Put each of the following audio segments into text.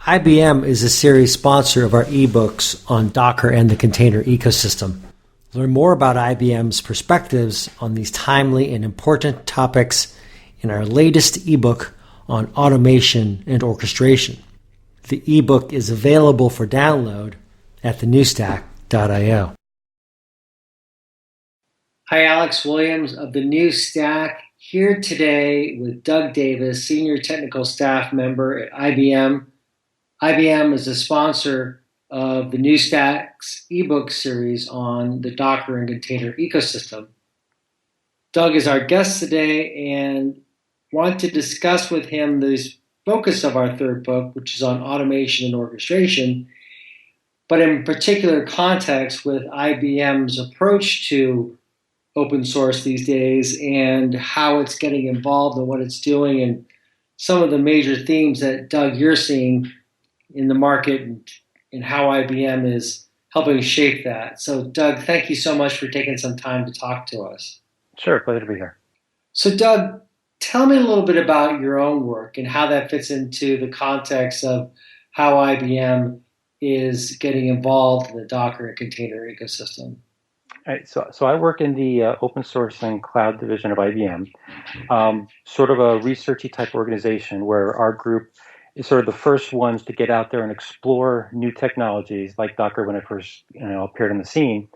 IBM is a series sponsor of our ebooks on Docker and the container ecosystem. Learn more about IBM's perspectives on these timely and important topics in our latest ebook on automation and orchestration. The ebook is available for download at thenewstack.io. Hi, Alex Williams of the New Stack, here today with Doug Davis, Senior Technical Staff Member at IBM. IBM is a sponsor of the New Stack's ebook series on the Docker and container ecosystem. Doug is our guest today and want to discuss with him the focus of our third book, which is on automation and orchestration, but in particular context with IBM's approach to open source these days and how it's getting involved and what it's doing and some of the major themes that, Doug, you're seeing in the market and how IBM is helping shape that. So, Doug, thank you so much for taking some time to talk to us. Sure, pleasure to be here. So, Doug, tell me a little bit about your own work and how that fits into the context of how IBM is getting involved in the Docker and container ecosystem. All right, so I work in the open source and cloud division of IBM, sort of a researchy type organization where our group is sort of the first ones to get out there and explore new technologies like Docker when it first appeared on the scene,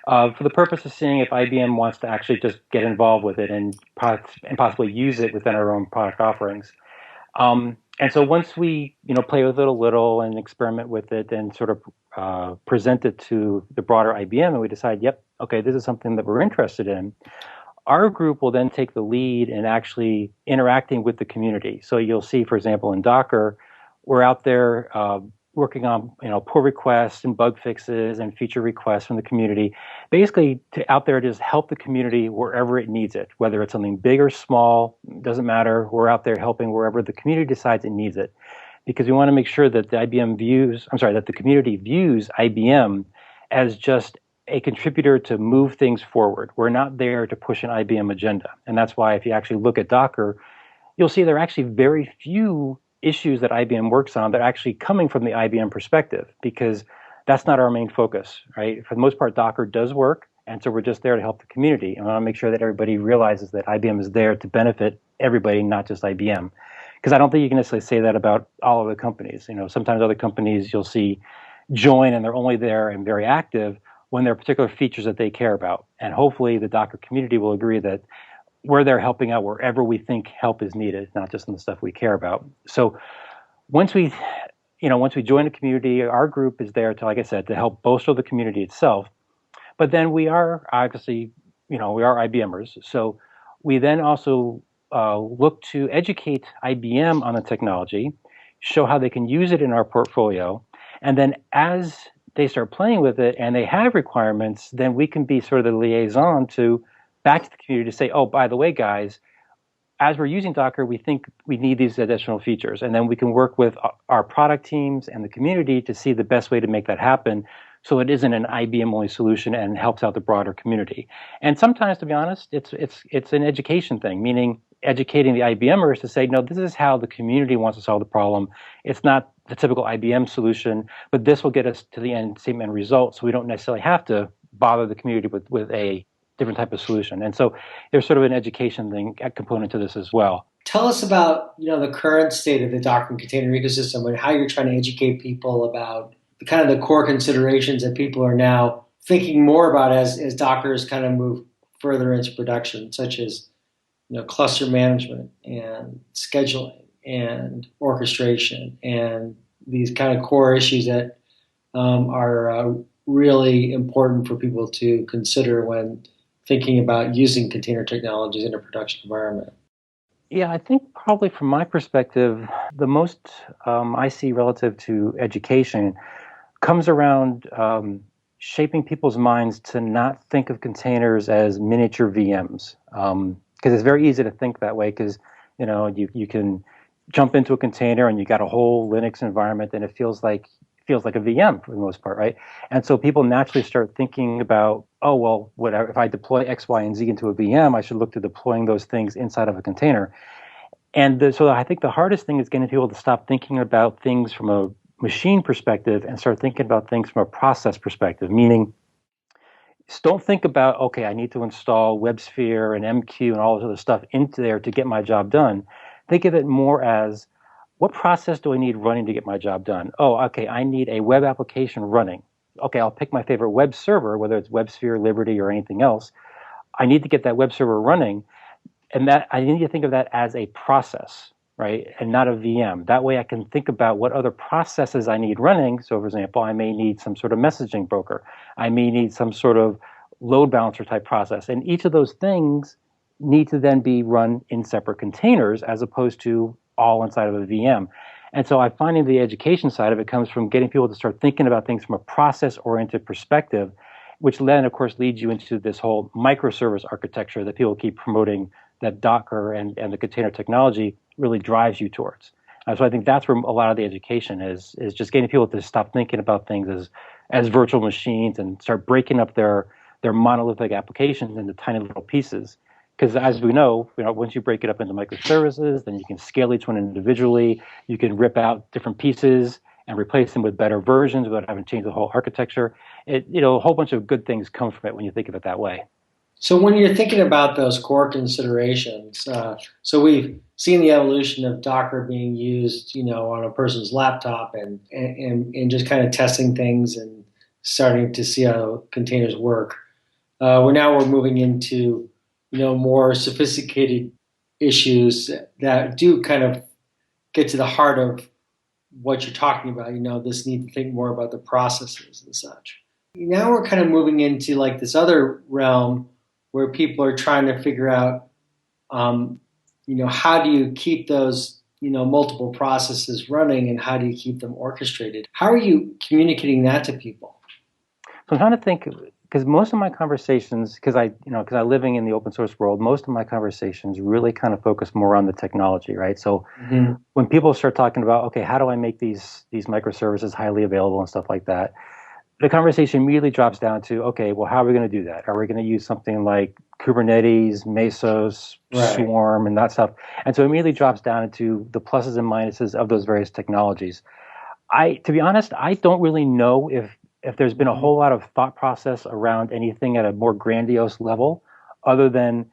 for the purpose of seeing if IBM wants to actually just get involved with it and possibly use it within our own product offerings. And so once we play with it a little and experiment with it and sort of present it to the broader IBM and we decide, yep, okay, this is something that we're interested in, our group will then take the lead in actually interacting with the community. So you'll see, for example, in Docker, we're out there working on pull requests and bug fixes and feature requests from the community, basically out there to just help the community wherever it needs it, whether it's something big or small, doesn't matter. We're out there helping wherever the community decides it needs it, because we want to make sure that that the community views IBM as just a contributor to move things forward. We're not there to push an IBM agenda, and that's why if you actually look at Docker, you'll see there are actually very few issues that IBM works on that are actually coming from the IBM perspective, because that's not our main focus, right? For the most part, Docker does work, and so we're just there to help the community. And I want to make sure that everybody realizes that IBM is there to benefit everybody, not just IBM. Because I don't think you can necessarily say that about all of the companies. Sometimes other companies you'll see join and they're only there and very active when there are particular features that they care about. And hopefully the Docker community will agree that we're there helping out wherever we think help is needed, not just in the stuff we care about. So once we join the community, our group is there to, like I said, to help bolster the community itself. But then we are obviously, we are IBMers. So we then also look to educate IBM on the technology, show how they can use it in our portfolio, and then as they start playing with it and they have requirements, then we can be sort of the liaison back to the community to say, oh, by the way, guys, as we're using Docker, we think we need these additional features. And then we can work with our product teams and the community to see the best way to make that happen so it isn't an IBM-only solution and helps out the broader community. And sometimes, to be honest, it's an education thing, meaning educating the IBMers to say, no, this is how the community wants to solve the problem. It's not the typical IBM solution, but this will get us to the same end result, so we don't necessarily have to bother the community with a different type of solution. And so there's sort of an education component to this as well. Tell us about the current state of the Docker and container ecosystem and how you're trying to educate people about the kind of the core considerations that people are now thinking more about as Docker has kind of moved further into production, such as cluster management and scheduling and orchestration and these kind of core issues that are really important for people to consider when thinking about using container technologies in a production environment. Yeah, I think probably from my perspective, the most I see relative to education comes around shaping people's minds to not think of containers as miniature VMs. Because it's very easy to think that way, because you can jump into a container and you got a whole Linux environment and it feels like a VM for the most part, right? And so people naturally start thinking about, oh, well, whatever, if I deploy X, Y, and Z into a VM, I should look to deploying those things inside of a container. And so I think the hardest thing is getting people to stop thinking about things from a machine perspective and start thinking about things from a process perspective, meaning don't think about, okay, I need to install WebSphere and MQ and all this other stuff into there to get my job done. Think of it more as, what process do I need running to get my job done? Oh, okay, I need a web application running. Okay, I'll pick my favorite web server, whether it's WebSphere, Liberty, or anything else. I need to get that web server running, and that I need to think of that as a process, right, and not a VM. That way I can think about what other processes I need running. So for example, I may need some sort of messaging broker. I may need some sort of load balancer type process. And each of those things need to then be run in separate containers as opposed to all inside of a VM. And so I'm finding the education side of it comes from getting people to start thinking about things from a process-oriented perspective, which then, of course, leads you into this whole microservice architecture that people keep promoting, that Docker and the container technology really drives you towards. So I think that's where a lot of the education is just getting people to stop thinking about things as virtual machines and start breaking up their monolithic applications into tiny little pieces. Because as we know, once you break it up into microservices, then you can scale each one individually. You can rip out different pieces and replace them with better versions without having to change the whole architecture. A whole bunch of good things come from it when you think of it that way. So when you're thinking about those core considerations, so we've seen the evolution of Docker being used, on a person's laptop and just kind of testing things and starting to see how containers work. We're moving into, more sophisticated issues that do kind of get to the heart of what you're talking about. This need to think more about the processes and such. Now we're kind of moving into like this other realm where people are trying to figure out, how do you keep those, multiple processes running and how do you keep them orchestrated? How are you communicating that to people? So I'm trying to think, because most of my conversations, because I'm living in the open source world, most of my conversations really kind of focus more on the technology, right? So when people start talking about, okay, how do I make these microservices highly available and stuff like that, the conversation immediately drops down to, okay, well, how are we going to do that? Are we going to use something like Kubernetes, Mesos, Right. Swarm, and that stuff? And so it immediately drops down into the pluses and minuses of those various technologies. To be honest, I don't really know if there's been a whole lot of thought process around anything at a more grandiose level, other than,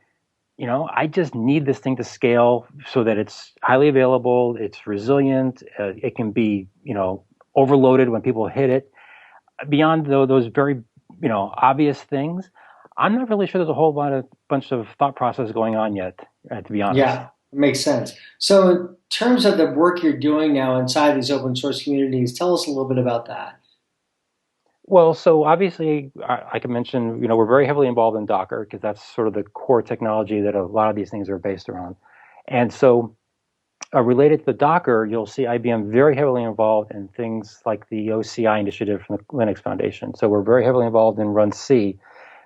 I just need this thing to scale so that it's highly available, it's resilient, it can be, overloaded when people hit it. Beyond those very, obvious things, I'm not really sure there's a whole bunch of thought process going on yet, to be honest. Yeah, it makes sense. So in terms of the work you're doing now inside these open source communities, tell us a little bit about that. Well, so obviously, I can mention, we're very heavily involved in Docker because that's sort of the core technology that a lot of these things are based around. And so related to the Docker, you'll see IBM very heavily involved in things like the OCI initiative from the Linux Foundation. So we're very heavily involved in runC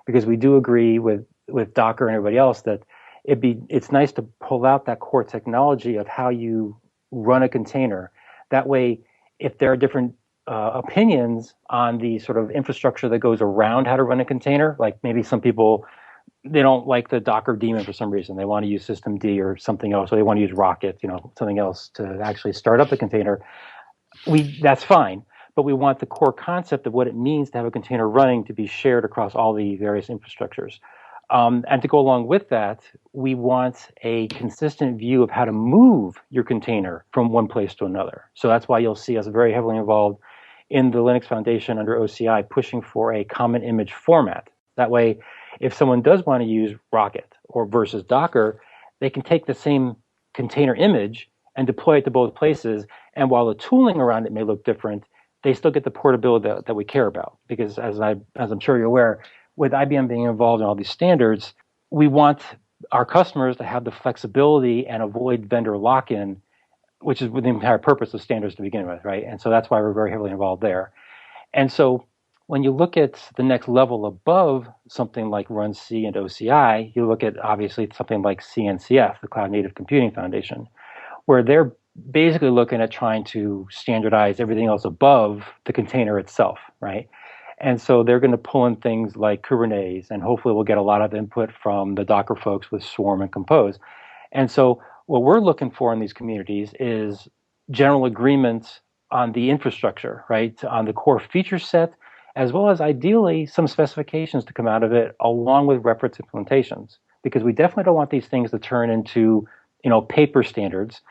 because we do agree with Docker and everybody else that it's nice to pull out that core technology of how you run a container. That way, if there are different opinions on the sort of infrastructure that goes around how to run a container, like maybe some people, they don't like the Docker daemon for some reason. They want to use systemd or something else, or they want to use Rocket, something else to actually start up the container. That's fine, but we want the core concept of what it means to have a container running to be shared across all the various infrastructures. And to go along with that, we want a consistent view of how to move your container from one place to another. So that's why you'll see us very heavily involved in the Linux Foundation under OCI, pushing for a common image format. That way, if someone does want to use Rocket or versus Docker, they can take the same container image and deploy it to both places. And while the tooling around it may look different, they still get the portability that we care about. Because as I'm sure you're aware, with IBM being involved in all these standards, we want our customers to have the flexibility and avoid vendor lock-in, which is the entire purpose of standards to begin with, right? And so that's why we're very heavily involved there. And so when you look at the next level above something like runC and OCI, you look at obviously something like CNCF, the Cloud Native Computing Foundation, where they're basically looking at trying to standardize everything else above the container itself, right? And so they're going to pull in things like Kubernetes, and hopefully we'll get a lot of input from the Docker folks with Swarm and Compose. And so what we're looking for in these communities is general agreements on the infrastructure, right, on the core feature set, as well as ideally some specifications to come out of it, along with reference implementations, because we definitely don't want these things to turn into, paper standards,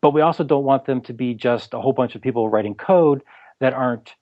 but we also don't want them to be just a whole bunch of people writing code that aren't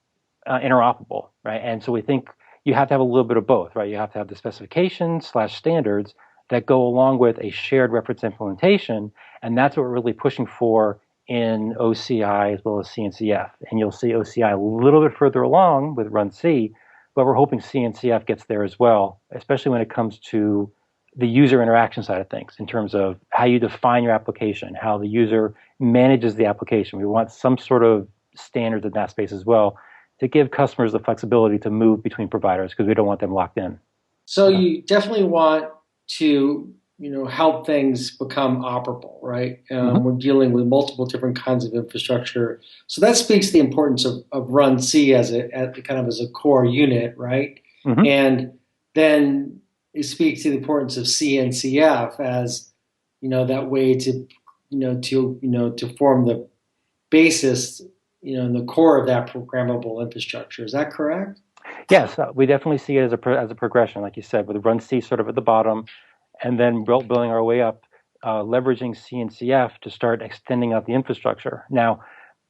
interoperable, right? And so we think you have to have a little bit of both, right? You have to have the specifications/standards that go along with a shared reference implementation, and that's what we're really pushing for in OCI as well as CNCF. And you'll see OCI a little bit further along with runC, but we're hoping CNCF gets there as well, especially when it comes to the user interaction side of things in terms of how you define your application, how the user manages the application. We want some sort of standards in that space as well to give customers the flexibility to move between providers because we don't want them locked in. So you definitely want to, help things become operable, right? We're dealing with multiple different kinds of infrastructure. So that speaks to the importance of runC as a core unit, right? And then it speaks to the importance of CNCF as, that way to, to form the basis, in the core of that programmable infrastructure. Is that correct? Yes, we definitely see it as a progression, like you said, with runC sort of at the bottom, and then building our way up, leveraging CNCF to start extending out the infrastructure. Now,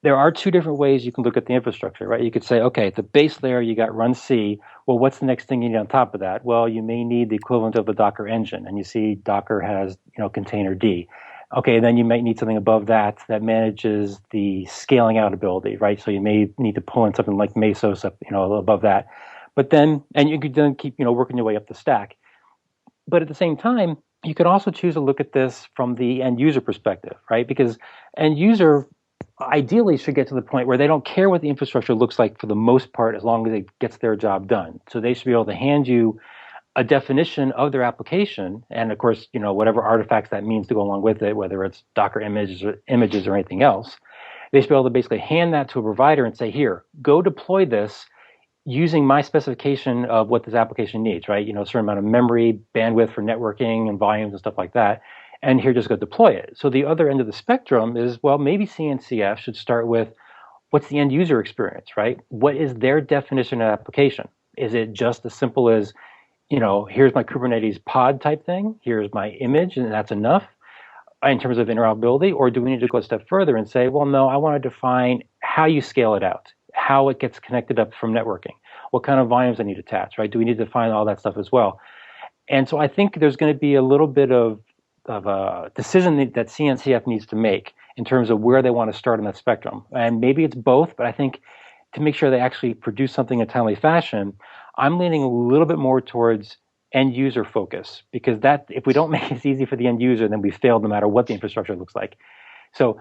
there are two different ways you can look at the infrastructure, right? You could say, okay, at the base layer, you got runC. Well, what's the next thing you need on top of that? Well, you may need the equivalent of the Docker engine, and you see Docker has, container D. Okay, then you might need something above that that manages the scaling out ability, right? So you may need to pull in something like Mesos up, above that. But then, and you could then keep, working your way up the stack. But at the same time, you could also choose to look at this from the end user perspective, right? Because end user ideally should get to the point where they don't care what the infrastructure looks like for the most part, as long as it gets their job done. So they should be able to hand you a definition of their application, and of course, whatever artifacts that means to go along with it, whether it's Docker images or anything else. They should be able to basically hand that to a provider and say, here, go deploy this using my specification of what this application needs, right? A certain amount of memory, bandwidth for networking and volumes and stuff like that. And here, just go deploy it. So the other end of the spectrum is, well, maybe CNCF should start with what's the end user experience, right? What is their definition of application? Is it just as simple as, here's my Kubernetes pod type thing, here's my image, and that's enough in terms of interoperability? Or do we need to go a step further and say, well, no, I want to define how you scale it out, how it gets connected up from networking, what kind of volumes I need attached, right? Do we need to define all that stuff as well? And so I think there's going to be a little bit of a decision that CNCF needs to make in terms of where they want to start on that spectrum. And maybe it's both, but I think to make sure they actually produce something in a timely fashion, I'm leaning a little bit more towards end user focus, because that, if we don't make it easy for the end user, then we failed no matter what the infrastructure looks like. So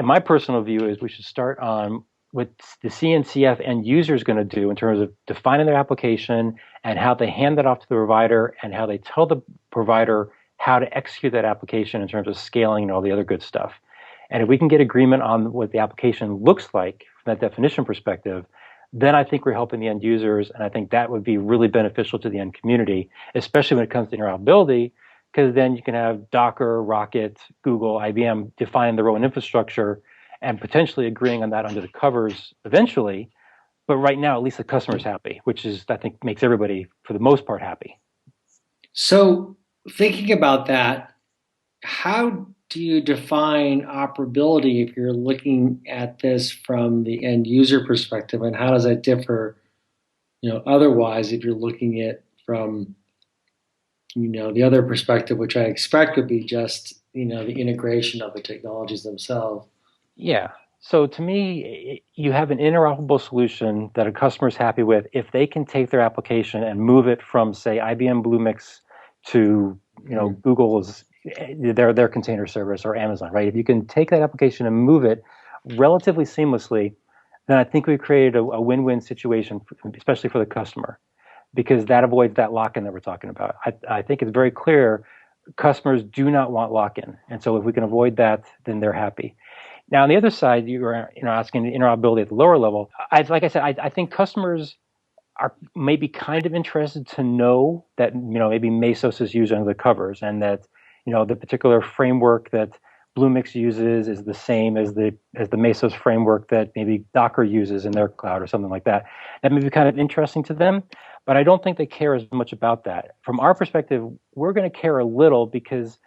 my personal view is we should start on what the CNCF end user is going to do in terms of defining their application and how they hand that off to the provider and how they tell the provider how to execute that application in terms of scaling and all the other good stuff. And if we can get agreement on what the application looks like from that definition perspective, then I think we're helping the end users, and I think that would be really beneficial to the end community, especially when it comes to interoperability, because then you can have Docker, Rocket, Google, IBM defining their own infrastructure and potentially agreeing on that under the covers eventually. But right now, at least the customer's happy, which is, I think, makes everybody, for the most part, happy. So thinking about that, how do you define operability if you're looking at this from the end user perspective, and how does that differ, otherwise if you're looking at from, the other perspective, which I expect would be just, the integration of the technologies themselves? Yeah. So to me, you have an interoperable solution that a customer is happy with if they can take their application and move it from, say, IBM Bluemix to, Google's their container service, or Amazon, right? If you can take that application and move it relatively seamlessly, then I think we've created a win-win situation, especially for the customer, because that avoids that lock-in that we're talking about. I think it's very clear customers do not want lock-in, and so if we can avoid that, then they're happy. Now, on the other side, you were asking the interoperability at the lower level. Like I said, I think customers are maybe kind of interested to know that maybe Mesos is used under the covers, and that the particular framework that Bluemix uses is the same as the Mesos framework that maybe Docker uses in their cloud or something like that. That may be kind of interesting to them, but I don't think they care as much about that. From our perspective, we're going to care a little because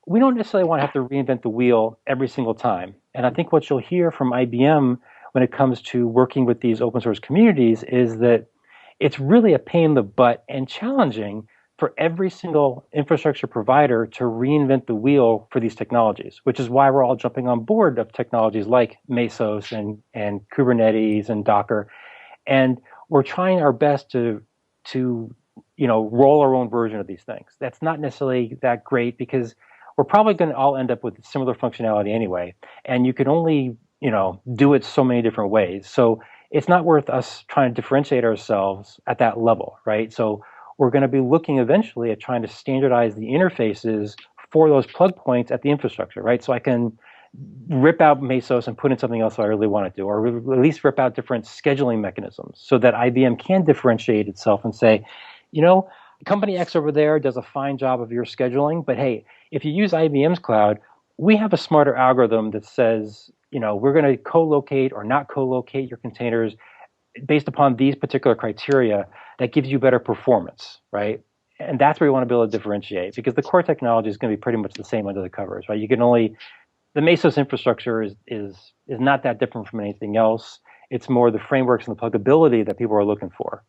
we don't necessarily want to have to reinvent the wheel every single time. And I think what you'll hear from IBM when it comes to working with these open source communities is that it's really a pain in the butt and challenging for every single infrastructure provider to reinvent the wheel for these technologies, which is why we're all jumping on board of technologies like Mesos and Kubernetes and Docker. And we're trying our best to roll our own version of these things. That's not necessarily that great because we're probably going to all end up with similar functionality anyway, and you can only do it so many different ways. So it's not worth us trying to differentiate ourselves at that level, right? So we're going to be looking eventually at trying to standardize the interfaces for those plug points at the infrastructure, right? So I can rip out Mesos and put in something else I really want to do, or at least rip out different scheduling mechanisms so that IBM can differentiate itself and say, company X over there does a fine job of your scheduling, but hey, if you use IBM's cloud, we have a smarter algorithm that says, we're going to co-locate or not co-locate your containers based upon these particular criteria that gives you better performance, right? And that's where you want to be able to differentiate because the core technology is going to be pretty much the same under the covers, right? The Mesos infrastructure is not that different from anything else. It's more the frameworks and the pluggability that people are looking for.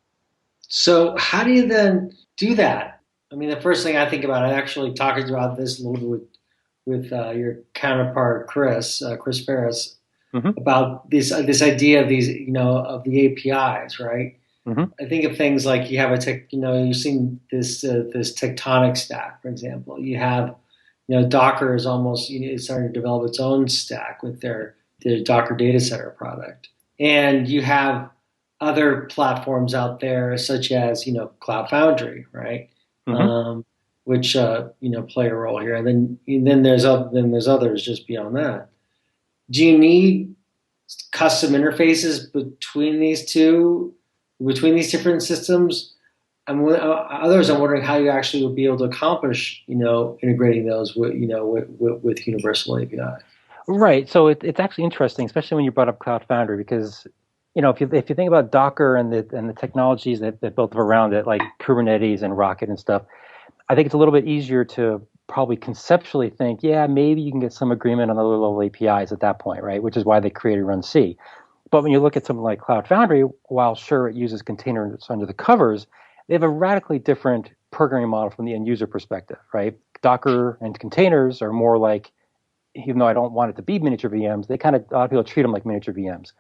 So how do you then do that? I mean, the first thing I think about, I actually talked about this a little bit with your counterpart Chris Ferris, about this idea of these, of the APIs, right? I think of things like you have you've seen this tectonic stack, for example. You have, Docker is almost it's starting to develop its own stack with their Docker data center product, and you have other platforms out there such as Cloud Foundry, right? Which play a role here, and then there's others just beyond that. Do you need custom interfaces between these different systems? Others, I'm wondering how you actually would be able to accomplish, integrating those with universal APIs. Right. So it's actually interesting, especially when you brought up Cloud Foundry, because if you think about Docker and the technologies that built around it, like Kubernetes and Rocket and stuff, I think it's a little bit easier to probably conceptually think, yeah, maybe you can get some agreement on the lower level APIs at that point, right? Which is why they created runC. But when you look at something like Cloud Foundry, while sure it uses containers under the covers, they have a radically different programming model from the end user perspective, right? Docker and containers are more like, even though I don't want it to be miniature VMs, a lot of people treat them like miniature VMs.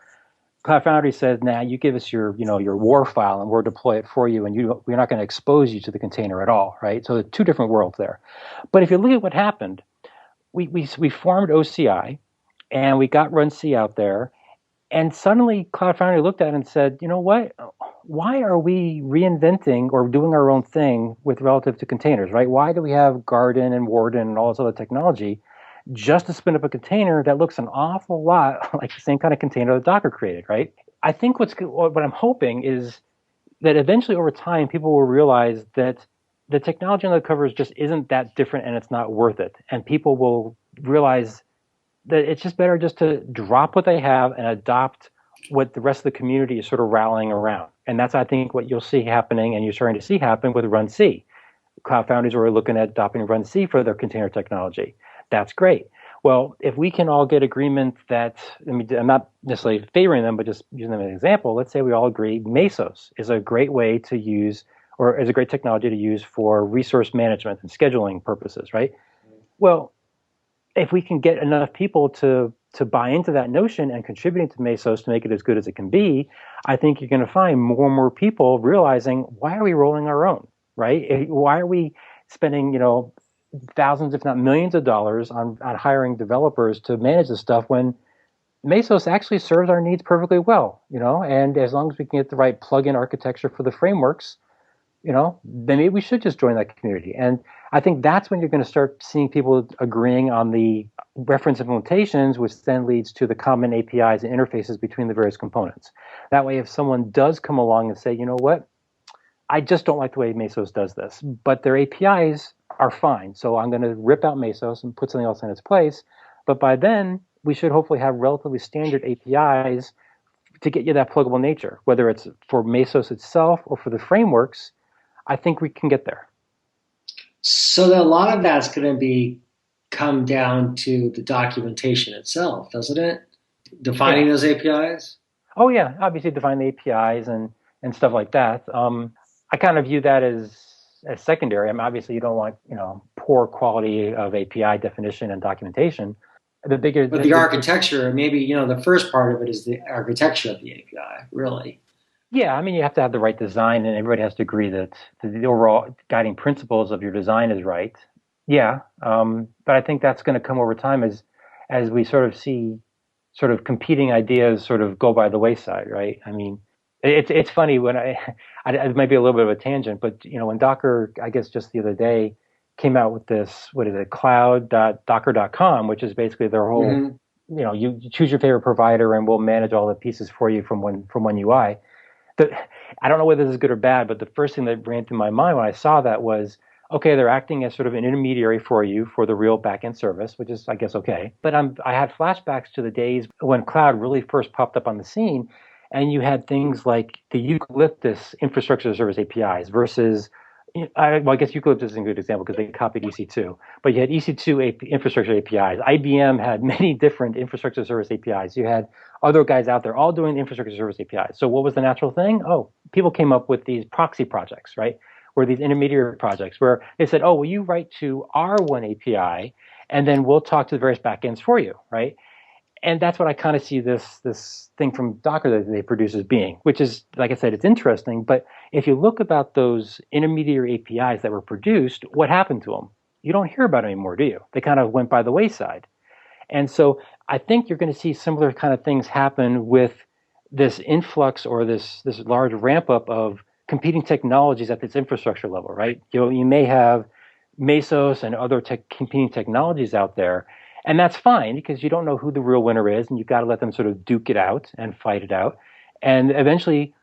Cloud Foundry says, nah, you give us your WAR file and we'll deploy it for you, and we're not going to expose you to the container at all, right? So two different worlds there. But if you look at what happened, we formed OCI and we got runC out there, and suddenly Cloud Foundry looked at it and said, you know what? Why are we reinventing or doing our own thing with relative to containers, right? Why do we have Garden and Warden and all this other technology just to spin up a container that looks an awful lot like the same kind of container that Docker created, right? I think what I'm hoping is that eventually over time, people will realize that the technology on the covers just isn't that different and it's not worth it. And people will realize that it's just better just to drop what they have and adopt what the rest of the community is sort of rallying around. And that's, I think, what you'll see happening and you're starting to see happen with runC. Cloud Foundries are looking at adopting runC for their container technology. That's great. Well, if we can all get agreement that, I'm not necessarily favoring them, but just using them as an example, let's say we all agree Mesos is a great way to use, or is a great technology to use for resource management and scheduling purposes, right? Well, if we can get enough people to buy into that notion and contributing to Mesos to make it as good as it can be, I think you're going to find more and more people realizing, why are we rolling our own, right? Why are we spending, thousands, if not millions of dollars on hiring developers to manage this stuff when Mesos actually serves our needs perfectly well, and as long as we can get the right plug-in architecture for the frameworks, then maybe we should just join that community. And I think that's when you're going to start seeing people agreeing on the reference implementations, which then leads to the common APIs and interfaces between the various components. That way, if someone does come along and say, you know what, I just don't like the way Mesos does this, but their APIs are fine, so I'm going to rip out Mesos and put something else in its place, But by then, we should hopefully have relatively standard APIs to get you that pluggable nature, whether it's for Mesos itself or for the frameworks. I think we can get there. So a lot of that's going to be come down to the documentation itself, doesn't it? Defining Yeah. those APIs. Oh yeah, obviously define the APIs and stuff like that. I kind of view that as secondary. I mean, obviously you don't want poor quality of API definition and documentation. The bigger But the architecture, maybe the first part of it is the architecture of the API, really. Yeah, I mean you have to have the right design, and everybody has to agree that the overall guiding principles of your design is right. Yeah, but I think that's going to come over time as we sort of see sort of competing ideas sort of go by the wayside, right? I mean, it's funny when it might be a little bit of a tangent, but when Docker, I guess just the other day, came out with this, what is it, cloud.docker.com, which is basically their whole, Mm-hmm. You choose your favorite provider and we'll manage all the pieces for you from one UI. I don't know whether this is good or bad, but the first thing that ran through my mind when I saw that was, okay, they're acting as sort of an intermediary for you for the real backend service, which is, I guess, okay. But I had flashbacks to the days when cloud really first popped up on the scene, and you had things like the Eucalyptus infrastructure as a service APIs versus, well, I guess Eucalyptus is a good example because they copied EC2, but you had EC2 infrastructure APIs. IBM had many different infrastructure service APIs. You had other guys out there all doing infrastructure service APIs. So what was the natural thing? Oh, people came up with these proxy projects, right? Or these intermediary projects where they said, oh, well, you write to our one API, and then we'll talk to the various backends for you, right? And that's what I kind of see this thing from Docker that they produce as being, which is, like I said, it's interesting. But if you look about those intermediary APIs that were produced, what happened to them? You don't hear about them anymore, do you? They kind of went by the wayside. And so I think you're going to see similar kind of things happen with this influx or this large ramp up of competing technologies at this infrastructure level, right? You may have Mesos and other competing technologies out there, and that's fine because you don't know who the real winner is, and you've got to let them sort of duke it out and fight it out. And eventually,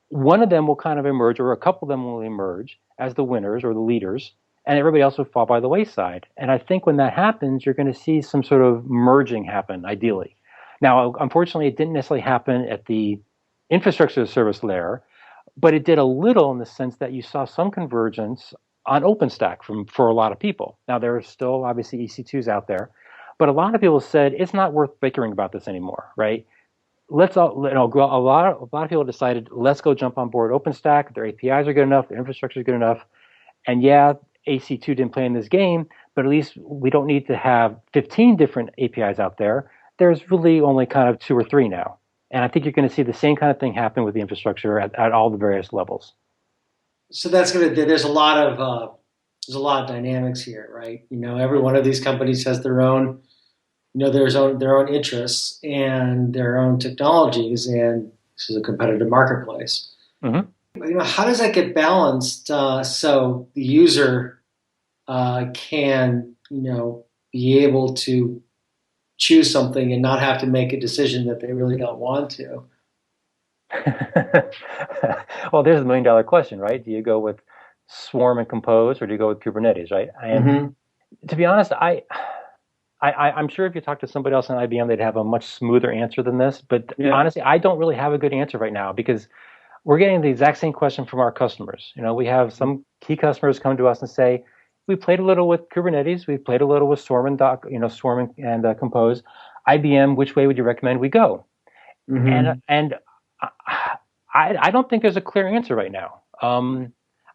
one of them will kind of emerge, or a couple of them will emerge as the winners or the leaders, and everybody else will fall by the wayside. And I think when that happens, you're going to see some sort of merging happen, ideally. Now, unfortunately, it didn't necessarily happen at the infrastructure service layer, but it did a little in the sense that you saw some convergence on OpenStack for a lot of people. Now, there are still obviously EC2s out there, but a lot of people said it's not worth bickering about this anymore, right? Let's all, a lot of people decided let's go jump on board OpenStack. Their APIs are good enough, their infrastructure is good enough, and yeah, AC2 didn't play in this game, but at least we don't need to have 15 different APIs out there. There's really only kind of 2 or 3 now. And I think you're going to see the same kind of thing happen with the infrastructure at all the various levels. So there's a lot of dynamics here, right? Every one of these companies has their own their own interests and their own technologies, and this is a competitive marketplace. Mm-hmm. How does that get balanced so the user can be able to choose something and not have to make a decision that they really don't want to? Well, there's a $1 million question, right? Do you go with Swarm and Compose, or do you go with Kubernetes, right? And to be honest, I'm sure if you talk to somebody else in IBM, they'd have a much smoother answer than this. But honestly, I don't really have a good answer right now because we're getting the exact same question from our customers. We have some key customers come to us and say, we played a little with Kubernetes, we played a little with Swarm and Swarm and Compose. IBM, which way would you recommend we go? And I don't think there's a clear answer right now.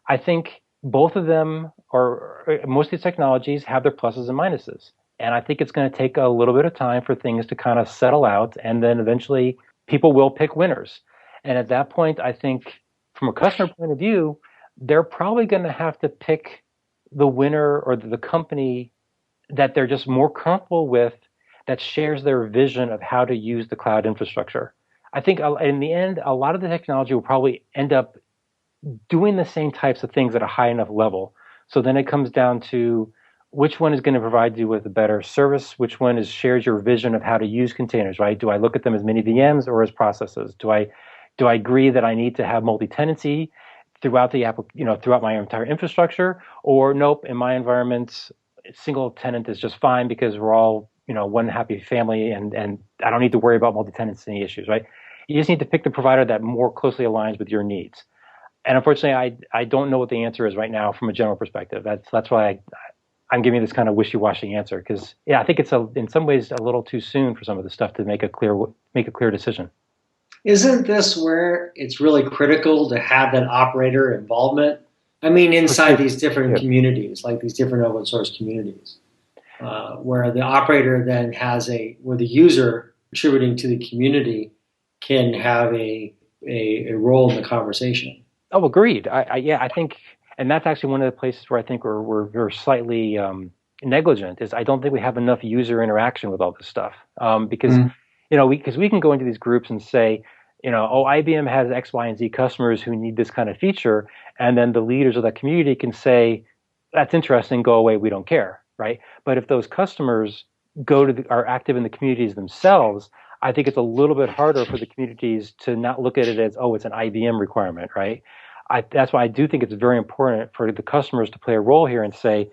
I think both of them, or most of these technologies, have their pluses and minuses. And I think it's going to take a little bit of time for things to kind of settle out, and then eventually people will pick winners. And at that point, I think from a customer point of view, they're probably going to have to pick the winner or the company that they're just more comfortable with, that shares their vision of how to use the cloud infrastructure. I think in the end, a lot of the technology will probably end up doing the same types of things at a high enough level. So then it comes down to which one is going to provide you with a better service, which one shares your vision of how to use containers, right? Do I look at them as mini VMs or as processes? Do I agree that I need to have multi-tenancy throughout throughout my entire infrastructure, or nope, in my environment, single tenant is just fine because we're all one happy family, and I don't need to worry about multi-tenancy issues, right? You just need to pick the provider that more closely aligns with your needs. And unfortunately, I don't know what the answer is right now from a general perspective. That's why I'm giving this kind of wishy-washy answer, because yeah, I think it's in some ways a little too soon for some of the stuff to make a clear decision. Isn't this where it's really critical to have that operator involvement? I mean, For inside sure. these different Yeah. communities, like these different open source communities, where the operator then where the user contributing to the community can have a role in the conversation. Oh, agreed. Yeah, I think, and that's actually one of the places where I think we're slightly negligent. Is I don't think we have enough user interaction with all this stuff. Because Mm. because we can go into these groups and say, oh, IBM has X, Y, and Z customers who need this kind of feature, and then the leaders of that community can say, that's interesting, go away, we don't care, right? But if those customers are active in the communities themselves, I think it's a little bit harder for the communities to not look at it as, oh, it's an IBM requirement, right? That's why I do think it's very important for the customers to play a role here and say,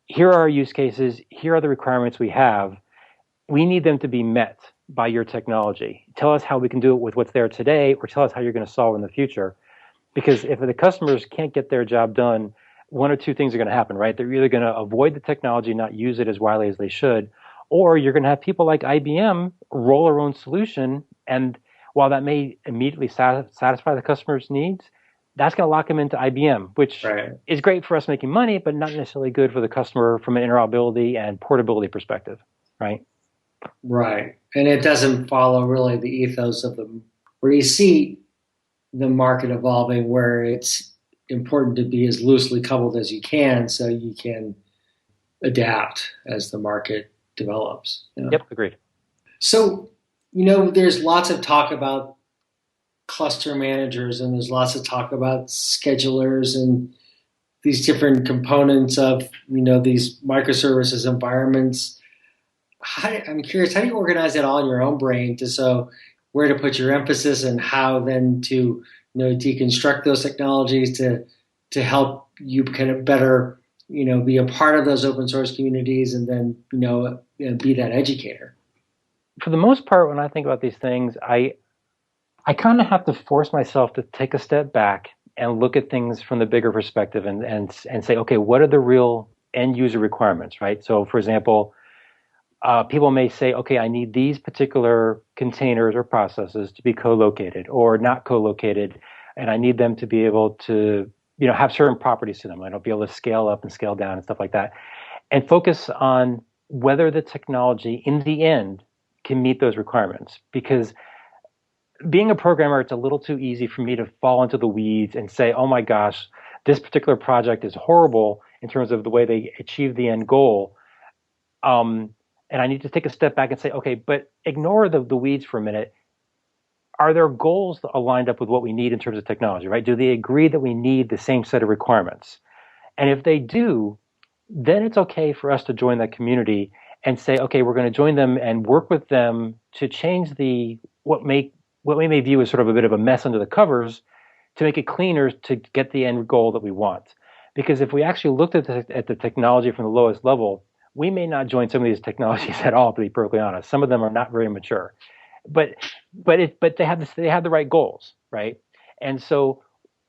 here are our use cases, here are the requirements we have. We need them to be met by your technology. Tell us how we can do it with what's there today, or tell us how you're going to solve in the future. Because if the customers can't get their job done, one or two things are going to happen, right? They're either going to avoid the technology, not use it as widely as they should, or you're going to have people like IBM roll their own solution. And while that may immediately satisfy the customer's needs, that's going to lock them into IBM, which Right. is great for us making money, but not necessarily good for the customer from an interoperability and portability perspective, right? Right. And it doesn't follow really the ethos of where you see the market evolving, where it's important to be as loosely coupled as you can so you can adapt as the market develops. Yep, agreed. So, there's lots of talk about cluster managers, and there's lots of talk about schedulers and these different components of, these microservices environments. I'm curious, how do you organize it all in your own brain where to put your emphasis and how then to deconstruct those technologies to help you kind of better be a part of those open source communities and then be that educator? For the most part, when I think about these things, I kind of have to force myself to take a step back and look at things from the bigger perspective and say, okay, what are the real end user requirements, right? So, for example, people may say, okay, I need these particular containers or processes to be co-located or not co-located, and I need them to be able to, have certain properties to them. I don't be able to scale up and scale down and stuff like that, and focus on whether the technology in the end can meet those requirements. Because being a programmer, it's a little too easy for me to fall into the weeds and say, oh my gosh, this particular project is horrible in terms of the way they achieve the end goal. And I need to take a step back and say, okay, but ignore the weeds for a minute. Are their goals aligned up with what we need in terms of technology, right? Do they agree that we need the same set of requirements? And if they do, then it's okay for us to join that community and say, okay, we're going to join them and work with them to change what we may view as sort of a bit of a mess under the covers to make it cleaner to get the end goal that we want. Because if we actually looked at the technology from the lowest level, we may not join some of these technologies at all, to be perfectly honest. Some of them are not very mature, but they have the right goals, right? And so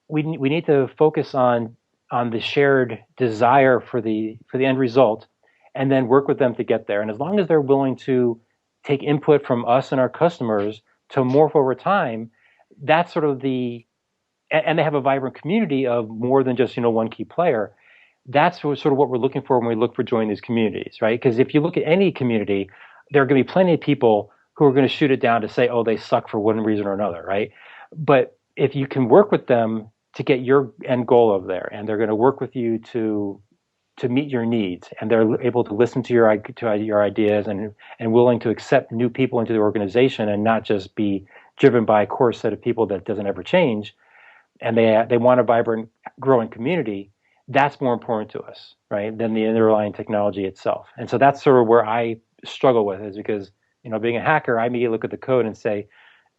we need to focus on the shared desire for the end result, and then work with them to get there. And as long as they're willing to take input from us and our customers to morph over time, that's sort of and they have a vibrant community of more than just one key player. That's sort of what we're looking for when we look for joining these communities, right? Because if you look at any community, there are going to be plenty of people who are going to shoot it down to say, oh, they suck for one reason or another, right? But if you can work with them to get your end goal over there, and they're going to work with you to meet your needs, and they're able to listen to your ideas and willing to accept new people into the organization and not just be driven by a core set of people that doesn't ever change, and they want a vibrant, growing community, that's more important to us, right, than the underlying technology itself. And so that's sort of where I struggle with, is because, being a hacker, I immediately look at the code and say,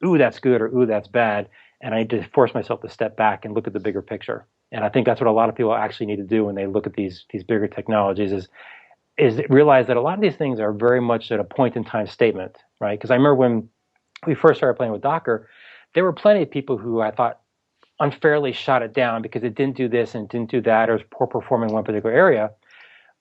ooh, that's good, or ooh, that's bad. And I need to force myself to step back and look at the bigger picture. And I think that's what a lot of people actually need to do when they look at these bigger technologies, is is realize that a lot of these things are very much at a point in time statement, right? Because I remember when we first started playing with Docker, there were plenty of people who I thought unfairly shot it down because it didn't do this and it didn't do that, or was poor performing in one particular area.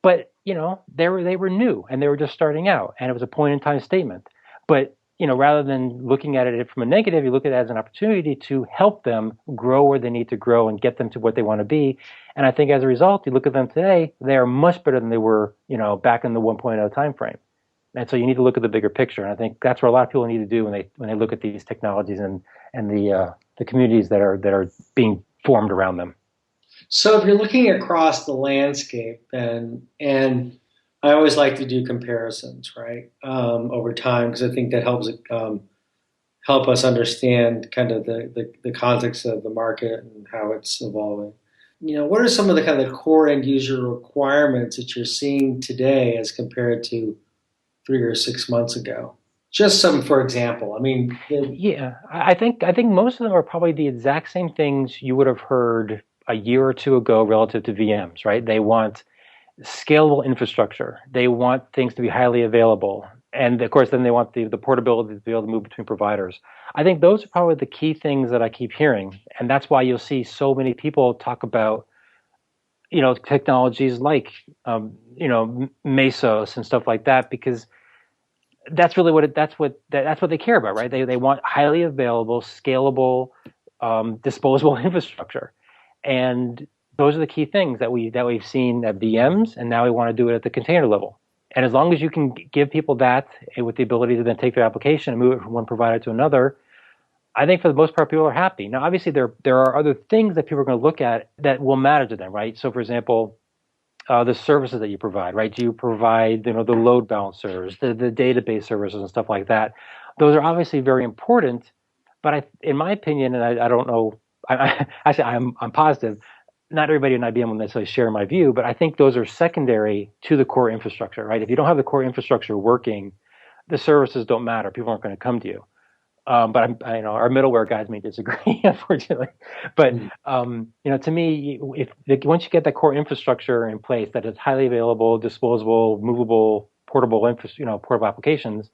But they were new and they were just starting out, and it was a point in time statement. But rather than looking at it from a negative, you look at it as an opportunity to help them grow where they need to grow and get them to what they want to be. And I think as a result, you look at them today, they are much better than they were, back in the 1.0 time frame. And so you need to look at the bigger picture. And I think that's what a lot of people need to do when they look at these technologies and the communities that are being formed around them. So if you're looking across the landscape, and I always like to do comparisons, right, over time, because I think that helps help us understand kind of the context of the market and how it's evolving. What are some of the kind of core end user requirements that you're seeing today as compared to 3 or 6 months ago? Just some, for example. I mean, yeah, I think most of them are probably the exact same things you would have heard a year or two ago relative to VMs, right? They want scalable infrastructure. They want things to be highly available. And of course, then they want the portability to be able to move between providers. I think those are probably the key things that I keep hearing. And that's why you'll see so many people talk about, technologies like, Mesos and stuff like that, because that's really that's what they care about, right? They want highly available, scalable, disposable infrastructure. And those are the key things that we've seen at VMs, and now we want to do it at the container level. And as long as you can give people that with the ability to then take their application and move it from one provider to another, I think for the most part people are happy. Now, obviously, there are other things that people are going to look at that will matter to them, right? So, for example, the services that you provide, right? Do you provide, the load balancers, the database services and stuff like that? Those are obviously very important, but in my opinion, and I don't know, actually I'm positive, not everybody in IBM will necessarily share my view, but I think those are secondary to the core infrastructure, right? If you don't have the core infrastructure working, the services don't matter. People aren't going to come to you. But our middleware guys may disagree, unfortunately. But to me, once you get that core infrastructure in place that is highly available, disposable, movable, portable portable applications,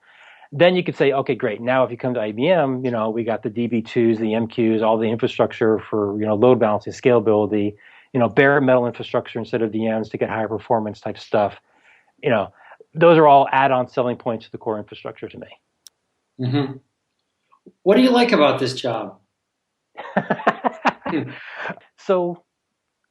then you could say, okay, great. Now, if you come to IBM, we got the DB2s, the MQs, all the infrastructure for load balancing, scalability, bare metal infrastructure instead of VMs to get higher performance type stuff. Those are all add-on selling points to the core infrastructure to me. Mm-hmm. What do you like about this job? So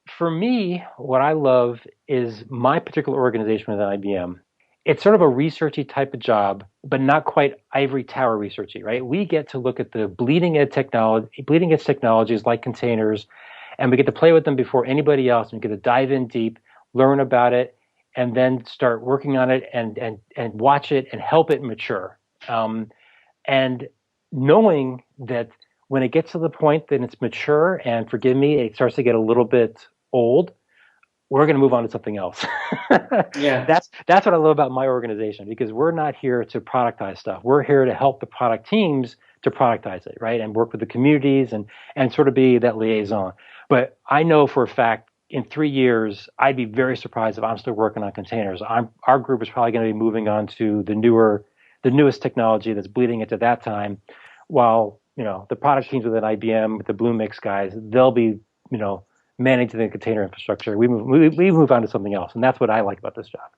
for me, what I love is my particular organization within IBM. It's sort of a researchy type of job, but not quite ivory tower researchy, right? We get to look at the bleeding edge technologies like containers, and we get to play with them before anybody else. And we get to dive in deep, learn about it, and then start working on it and watch it and help it mature. And knowing that when it gets to the point that it's mature, and forgive me, it starts to get a little bit old, we're going to move on to something else. Yeah, that's what I love about my organization, because we're not here to productize stuff. We're here to help the product teams to productize it, right, and work with the communities and sort of be that liaison. But I know for a fact, in 3 years, I'd be very surprised if I'm still working on containers. Our group is probably going to be moving on to the newest technology that's bleeding into that time, while the product teams within IBM, the Bluemix guys, they'll be managing the container infrastructure. We move on to something else, and that's what I like about this job.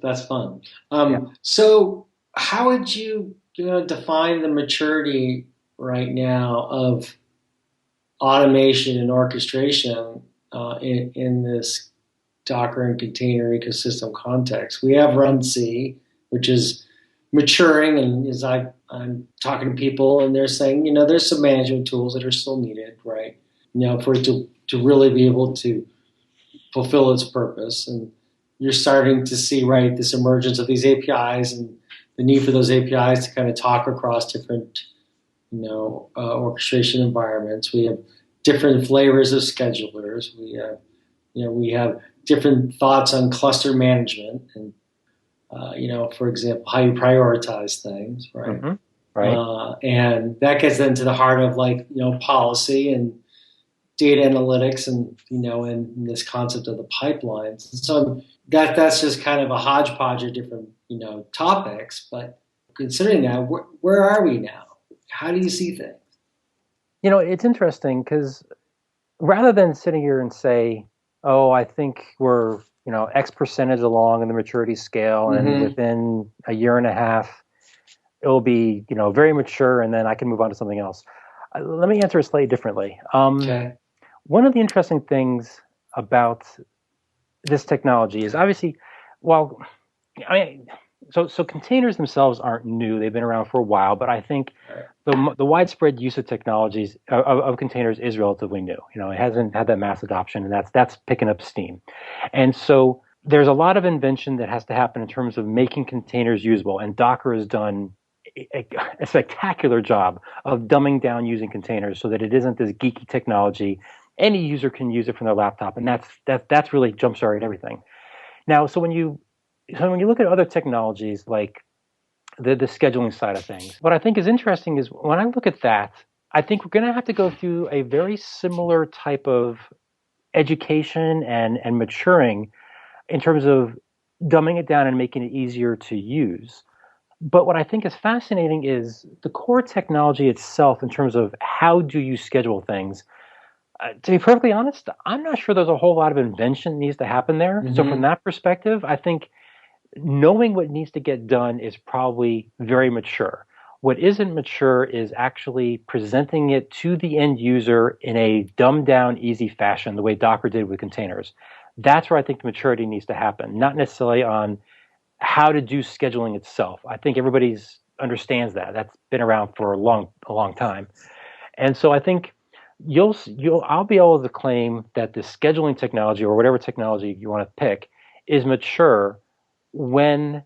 That's fun. Yeah. So how would you define the maturity right now of automation and orchestration in this Docker and container ecosystem context? We have runC, which is maturing, and as I'm talking to people, and they're saying, there's some management tools that are still needed, right? For it to really be able to fulfill its purpose. And you're starting to see, right, this emergence of these APIs and the need for those APIs to kind of talk across different, orchestration environments. We have different flavors of schedulers. We have different thoughts on cluster management and, for example, how you prioritize things, right? Mm-hmm. Right. And that gets into the heart of policy and data analytics and, and this concept of the pipelines. And so I'm that's just kind of a hodgepodge of different topics. But considering that, where are we now? How do you see things? It's interesting because rather than sitting here and say, oh, I think we're, X percentage along in the maturity scale, and Mm-hmm. within a year and a half, it'll be, very mature, and then I can move on to something else. Let me answer it slightly differently. Okay. One of the interesting things about this technology is obviously, well, I mean, so containers themselves aren't new. They've been around for a while, but I think Right. the widespread use of technologies of containers is relatively new. It hasn't had that mass adoption, and that's picking up steam. And so there's a lot of invention that has to happen in terms of making containers usable, and Docker has done a spectacular job of dumbing down using containers so that it isn't this geeky technology. Any user can use it from their laptop, and that's really jump started everything. Now, so when you look at other technologies like the scheduling side of things, what I think is interesting is when I look at that, I think we're going to have to go through a very similar type of education and maturing in terms of dumbing it down and making it easier to use. But what I think is fascinating is the core technology itself in terms of how do you schedule things. To be perfectly honest, I'm not sure there's a whole lot of invention that needs to happen there. So from Mm-hmm. that perspective, I think knowing what needs to get done is probably very mature. What isn't mature is actually presenting it to the end user in a dumbed down, easy fashion, the way Docker did with containers. That's where I think the maturity needs to happen, not necessarily on how to do scheduling itself. I think everybody's understands that. That's been around for a long time. And so I think I'll be able to claim that the scheduling technology or whatever technology you want to pick is mature when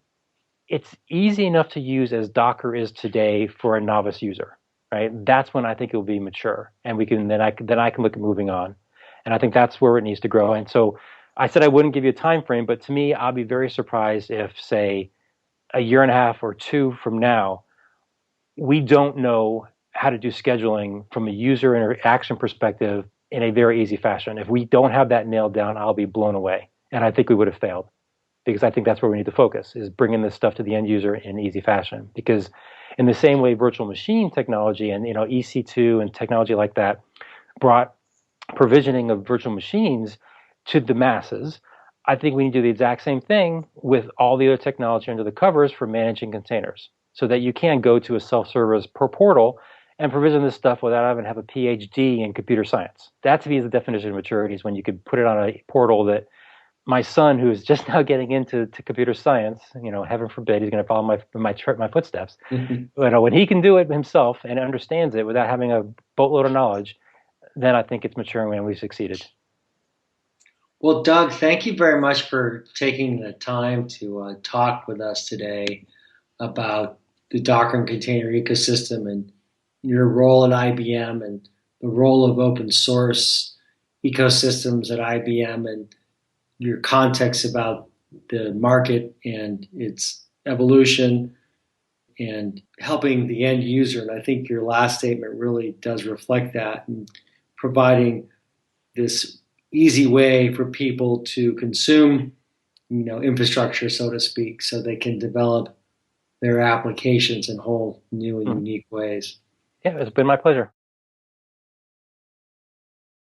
it's easy enough to use as Docker is today for a novice user, right? That's when I think it will be mature, and I can look at moving on, and I think that's where it needs to grow. And so I said I wouldn't give you a time frame, but to me, I'll be very surprised if, say, a year and a half or two from now, we don't know how to do scheduling from a user interaction perspective in a very easy fashion. If we don't have that nailed down, I'll be blown away, and I think we would have failed because I think that's where we need to focus is bringing this stuff to the end user in easy fashion. Because in the same way, virtual machine technology and EC2 and technology like that brought provisioning of virtual machines to the masses, I think we need to do the exact same thing with all the other technology under the covers for managing containers, so that you can go to a self-service per portal and provision this stuff without having to have a PhD in computer science. That to me is the definition of maturity, is when you could put it on a portal that my son, who is just now getting into computer science, heaven forbid, he's going to follow my footsteps. When he can do it himself and understands it without having a boatload of knowledge, then I think it's maturing and we've succeeded. Well, Doug, thank you very much for taking the time to talk with us today about the Docker and container ecosystem and your role at IBM and the role of open source ecosystems at IBM and your context about the market and its evolution and helping the end user. And I think your last statement really does reflect that, and providing this easy way for people to consume, infrastructure, so to speak, so they can develop their applications in whole new and unique ways. Yeah, it's been my pleasure.